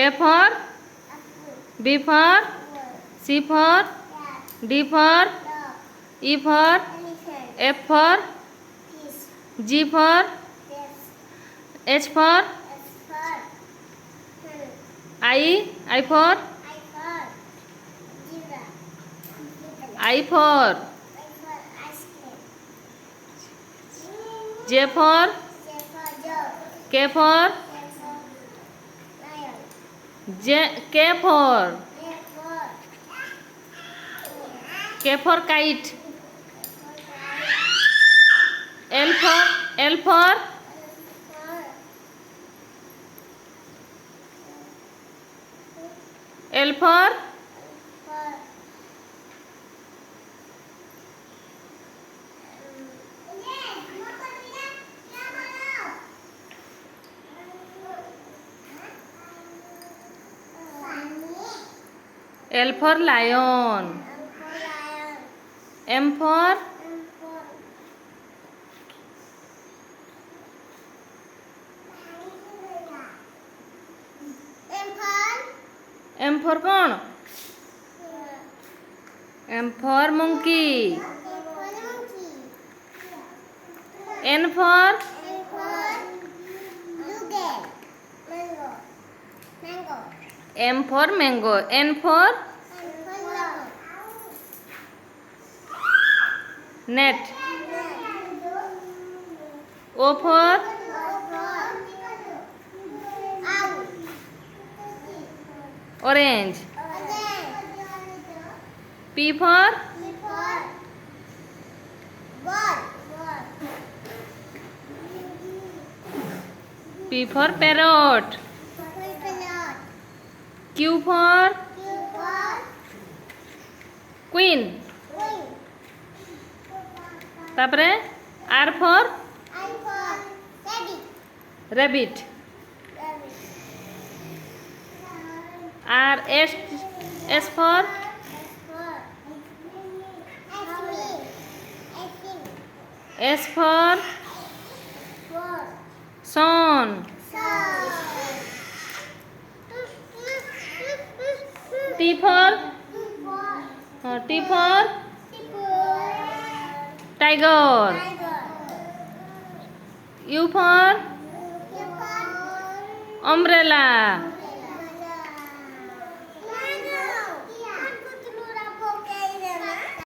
A for B for C for D for E for F for G for H for I for J for K for K for kite. L for L for L for lion. M for कौन? M for monkey. N for M for mango. N for net. O for orange. P for parrot. Q for queen. तापरे R for rabbit. S for sun. T for tiger. U for umbrella.